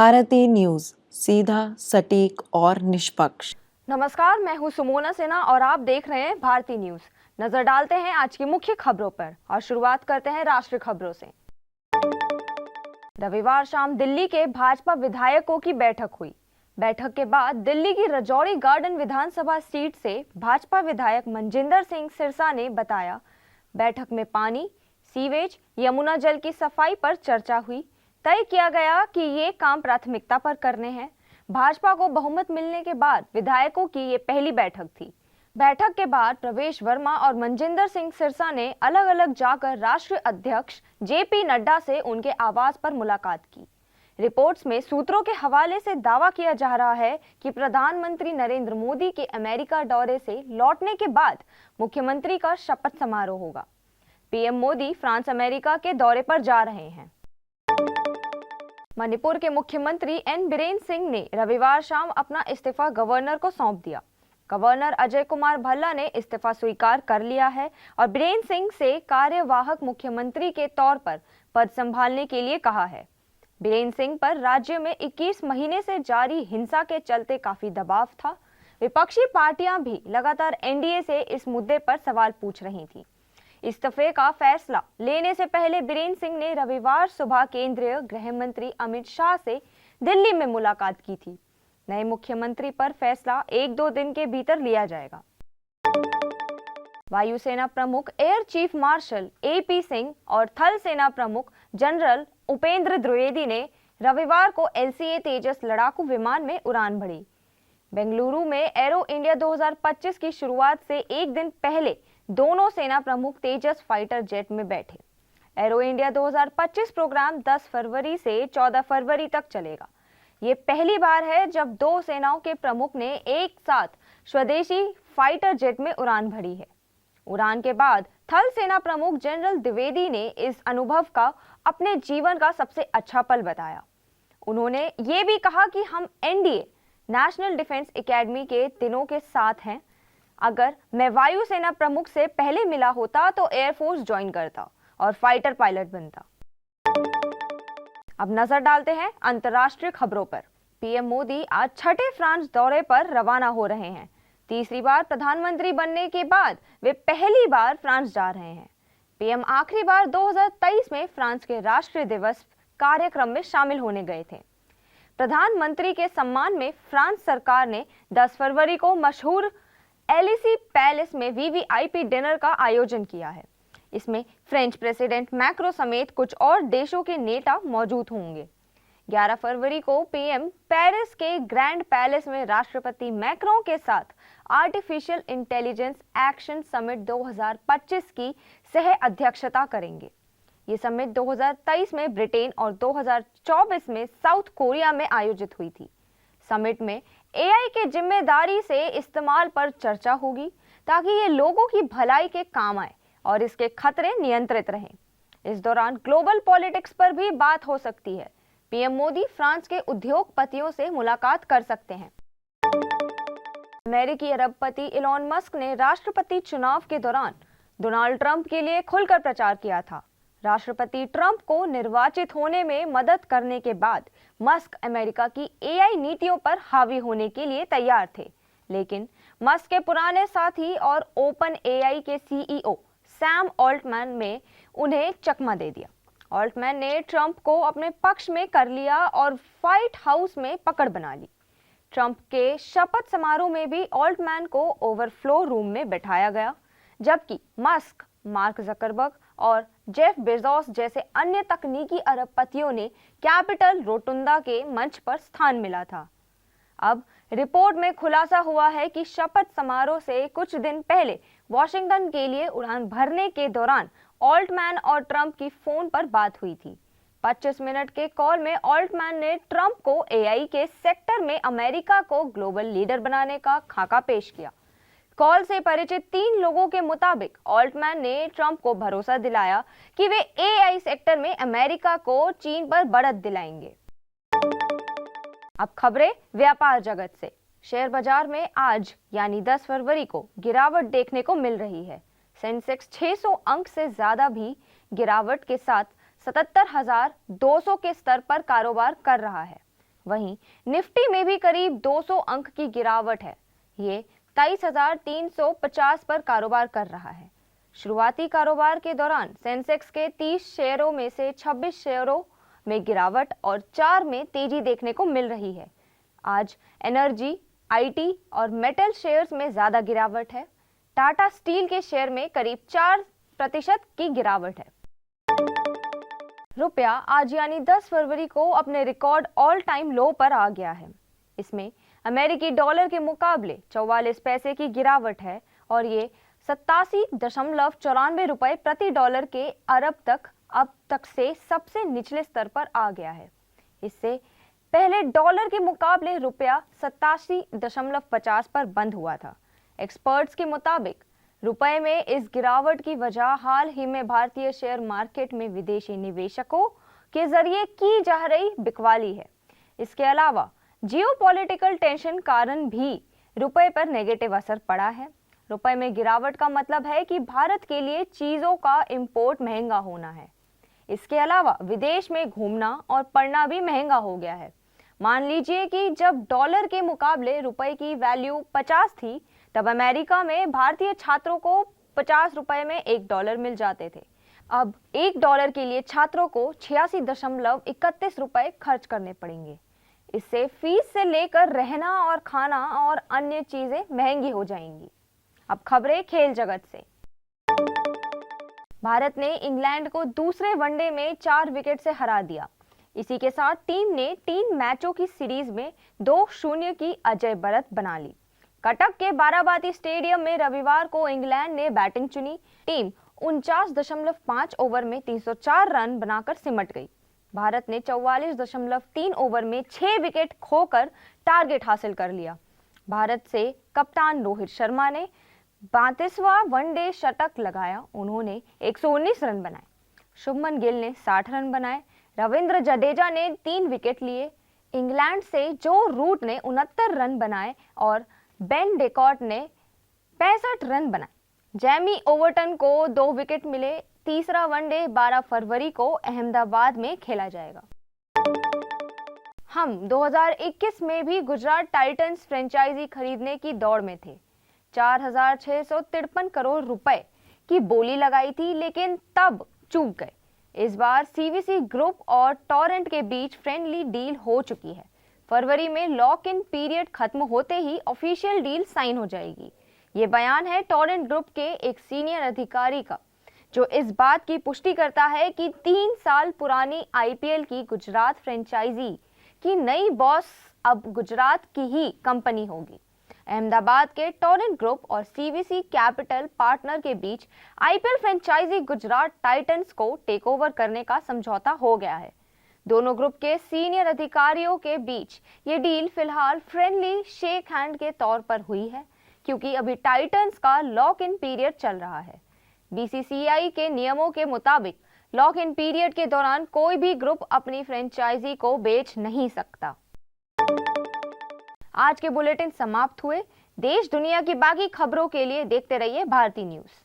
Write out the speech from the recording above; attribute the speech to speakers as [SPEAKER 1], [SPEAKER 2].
[SPEAKER 1] Bharti news, सीधा, सटीक और निष्पक्ष।
[SPEAKER 2] नमस्कार, मैं हूं सुमोना सिन्हा और आप देख रहे हैं भारती न्यूज। नजर डालते हैं आज की मुख्य खबरों पर और शुरुआत करते हैं राष्ट्रीय खबरों से। रविवार शाम दिल्ली के भाजपा विधायकों की बैठक हुई। बैठक के बाद दिल्ली की रजौरी गार्डन विधानसभा सीट से भाजपा विधायक मनजिंदर सिंह सिरसा ने बताया, बैठक में पानी, सीवेज, यमुना जल की सफाई पर चर्चा हुई। तय किया गया कि ये काम प्राथमिकता पर करने हैं। भाजपा को बहुमत मिलने के बाद विधायकों की ये पहली बैठक थी। बैठक के बाद प्रवेश वर्मा और मनजिंदर सिंह सिरसा ने अलग अलग जाकर राष्ट्रीय अध्यक्ष जेपी नड्डा से उनके आवास पर मुलाकात की। रिपोर्ट्स में सूत्रों के हवाले से दावा किया जा रहा है कि प्रधानमंत्री नरेंद्र मोदी के अमेरिका दौरे से लौटने के बाद मुख्यमंत्री का शपथ समारोह होगा। पीएम मोदी फ्रांस अमेरिका के दौरे पर जा रहे हैं। मणिपुर के मुख्यमंत्री एन बीरेन सिंह ने रविवार शाम अपना इस्तीफा गवर्नर को सौंप दिया। गवर्नर अजय कुमार भल्ला ने इस्तीफा स्वीकार कर लिया है और बीरेन सिंह से कार्यवाहक मुख्यमंत्री के तौर पर पद संभालने के लिए कहा है। बीरेन सिंह पर राज्य में 21 महीने से जारी हिंसा के चलते काफी दबाव था। विपक्षी पार्टियां भी लगातार एनडीए से इस मुद्दे पर सवाल पूछ रही थी। इस्तीफे का फैसला लेने से पहले बीरेन सिंह ने रविवार सुबह केंद्रीय गृह मंत्री अमित शाह से दिल्ली में मुलाकात की थी। नए मुख्यमंत्री पर फैसला 1-2 दिन के भीतर लिया जाएगा। वायुसेना प्रमुख air chief marshal AP Singh और थल सेना प्रमुख जनरल उपेंद्र द्विवेदी ने रविवार को एलसीए तेजस लड़ाकू विमान में उड़ान भरी। बेंगलुरु में एरो इंडिया 2025 की शुरुआत से एक दिन पहले दोनों सेना प्रमुख तेजस फाइटर जेट में बैठे। एरो इंडिया 2025 प्रोग्राम 10 फरवरी से 14 फरवरी तक चलेगा। ये पहली बार है जब दो सेनाओं के प्रमुख ने एक साथ स्वदेशी फाइटर जेट में उड़ान भरी है। उड़ान के बाद थल सेना प्रमुख जनरल द्विवेदी ने इस अनुभव का अपने जीवन का सबसे अच्छा पल बताया। उन्होंने ये भी कहा कि हम एनडीए नेशनल डिफेंस एकेडमी के दिनों के साथ हैं। अगर मैं वायुसेना प्रमुख से पहले मिला होता तो एयरफोर्स ज्वाइन करता और फाइटर पायलट बनता। अब नजर डालते हैं अंतर्राष्ट्रीय खबरों पर। पीएम मोदी आज छठे फ्रांस दौरे पर रवाना हो रहे हैं। तीसरी बार प्रधानमंत्री बनने के बाद वे पहली बार फ्रांस जा रहे हैं। पीएम आखिरी बार 2023 में फ्रांस के राष्ट्रीय दिवस कार्यक्रम में शामिल होने गए थे। प्रधानमंत्री के सम्मान में फ्रांस सरकार ने 10 फरवरी को मशहूर एलिसी पैलेस में वीवीआईपी डिनर का आयोजन किया है। इसमें फ्रेंच प्रेसिडेंट मैक्रो समेत कुछ और देशों के नेता मौजूद होंगे। 11 फरवरी को पीएम पेरिस के ग्रैंड पैलेस में राष्ट्रपति मैक्रों के साथ आर्टिफिशियल इंटेलिजेंस एक्शन समिट 2025 की सह अध्यक्षता करेंगे। ये समिट 2023 में ब्रिटेन और 2024 में साउथ कोरिया में आयोजित हुई थी। समिट में एआई के जिम्मेदारी से इस्तेमाल पर चर्चा होगी ताकि ये लोगों की भलाई के काम आए और इसके खतरे नियंत्रित रहें। इस दौरान ग्लोबल पॉलिटिक्स पर भी बात हो सकती है। पीएम मोदी फ्रांस के उद्योगपतियों से मुलाकात कर सकते हैं। अमेरिकी अरबपति इलॉन मस्क ने राष्ट्रपति चुनाव के दौरान डोनाल्ड ट्रंप के लिए खुलकर प्रचार किया था। राष्ट्रपति ट्रंप को निर्वाचित होने में मदद करने के बाद मस्क अमेरिका की एआई नीतियों पर हावी होने के लिए तैयार थे, लेकिन मस्क के पुराने साथी और ओपन एआई के सीईओ सैम ऑल्टमैन ने उन्हें चकमा दे दिया। ऑल्टमैन ने ट्रंप को अपने पक्ष में कर लिया और व्हाइट हाउस में पकड़ बना ली। ट्रंप के शपथ समारोह में भी ऑल्टमैन को ओवरफ्लो रूम में बैठाया गया, जबकि मस्क, मार्क जकरबर्ग और जेफ बेजोस जैसे अन्य तकनीकी अरबपतियों ने कैपिटल रोटुंडा के मंच पर स्थान मिला था। अब रिपोर्ट में खुलासा हुआ है कि शपथ समारोह से कुछ दिन पहले वॉशिंगटन के लिए उड़ान भरने के दौरान ऑल्टमैन और ट्रंप की फोन पर बात हुई थी। 25 मिनट के कॉल में ऑल्टमैन ने ट्रंप को एआई के सेक्टर में अमेरिका को ग्लोबल लीडर बनाने का खाका पेश किया। कॉल से परिचित 3 लोगों के मुताबिक ऑल्टमैन ने ट्रंप को भरोसा दिलाया कि वे एआई सेक्टर में अमेरिका को चीन पर बढ़त दिलाएंगे। अब खबरें व्यापार जगत से। शेयर बाजार में आज यानी 10 फरवरी को गिरावट देखने को मिल रही है। सेंसेक्स 600 अंक से ज्यादा भी गिरावट के साथ 77,200 के स्तर पर कारोबार कर रहा है। वहीं निफ्टी में भी करीब 200 अंक की गिरावट है। ये 23,350 पर कारोबार कर रहा है। शुरुआती कारोबार के दौरान सेंसेक्स के 30 शेयरों में से 26 शेयरों में गिरावट और 4 में तेजी देखने को मिल रही है। आज एनर्जी, आईटी और मेटल शेयर्स में ज्यादा गिरावट है। टाटा स्टील के शेयर में करीब 4% की गिरावट है। रुपया आज यानी 10 फरवरी को अपने रिकॉर्ड ऑल टाइम लो पर आ गया है। इसमें अमेरिकी डॉलर के मुकाबले 44 पैसे की गिरावट है और ये 87.94 रुपए प्रति डॉलर के अब तक से सबसे निचले स्तर पर आ गया है। इससे पहले डॉलर के मुकाबले रुपया 87.50 पर बंद हुआ था। एक्सपर्ट्स के मुताबिक रुपए में इस गिरावट की वजह हाल ही में भारतीय शेयर मार्केट में विदेशी निवेशकों के जरिए की जा रही बिकवाली है। इसके अलावा जियोपॉलिटिकल टेंशन कारण भी रुपए पर नेगेटिव असर पड़ा है। रुपए में गिरावट का मतलब है कि भारत के लिए चीजों का इंपोर्ट महंगा होना है। इसके अलावा विदेश में घूमना और पढ़ना भी महंगा हो गया है। मान लीजिए कि जब डॉलर के मुकाबले रुपए की वैल्यू 50 थी, तब अमेरिका में भारतीय छात्रों को 50 रुपए में $1 मिल जाते थे। अब $1 के लिए छात्रों को 86.31 रुपए खर्च करने पड़ेंगे। इससे फीस से लेकर रहना और खाना और अन्य चीजें महंगी हो जाएंगी। अब खबरें खेल जगत से। भारत ने इंग्लैंड को दूसरे वनडे में 4 विकेट से हरा दिया। इसी के साथ टीम ने 3 मैचों की सीरीज में 2-0 की अजय बढ़त बना ली। कटक के बाराबाती स्टेडियम में रविवार को इंग्लैंड ने बैटिंग चुनी। टीम 49.5 ओवर में 304 रन बनाकर सिमट गई। भारत ने 44.3 ओवर में 6 विकेट खोकर टारगेट हासिल कर लिया। भारत से कप्तान रोहित शर्मा ने 32वां वनडे शतक लगाया। उन्होंने 119 रन बनाए। शुभमन गिल ने 60 रन बनाए। रविंद्र जडेजा ने 3 विकेट लिए। इंग्लैंड से जो रूट ने 69 रन बनाए और बेन डेकॉर्ट ने 65 रन बनाए। जैमी ओवर्टन को 2 विकेट मिले। तीसरा वनडे 12 फरवरी को अहमदाबाद में खेला जाएगा। हम 2021 में भी गुजरात टाइटंस फ्रेंचाइजी खरीदने की दौड़ में थे। 4,653 करोड़ रुपए की बोली लगाई थी, लेकिन तब चूक गए। इस बार सीवीसी ग्रुप और टोरेंट के बीच फ्रेंडली डील हो चुकी है। फरवरी में लॉक इन पीरियड खत्म होते ही ऑफिशियल डील साइन हो जाएगी। ये बयान है टोरेंट ग्रुप के एक सीनियर अधिकारी का, जो इस बात की पुष्टि करता है कि 3 साल पुरानी आईपीएल की गुजरात फ्रेंचाइजी की नई बॉस अब गुजरात की ही कंपनी होगी। अहमदाबाद के टोरेंट ग्रुप और सीवीसी कैपिटल पार्टनर के बीच आईपीएल फ्रेंचाइजी गुजरात टाइटंस को टेकओवर करने का समझौता हो गया है। दोनों ग्रुप के सीनियर अधिकारियों के बीच ये डील फिलहाल फ्रेंडली शेक हैंड के तौर पर हुई है, क्योंकि अभी टाइटंस का लॉक इन पीरियड चल रहा है। बीसीसीआई के नियमों के मुताबिक लॉक इन पीरियड के दौरान कोई भी ग्रुप अपनी फ्रेंचाइजी को बेच नहीं सकता। आज के बुलेटिन समाप्त हुए। देश दुनिया की बाकी खबरों के लिए देखते रहिए भारती न्यूज़।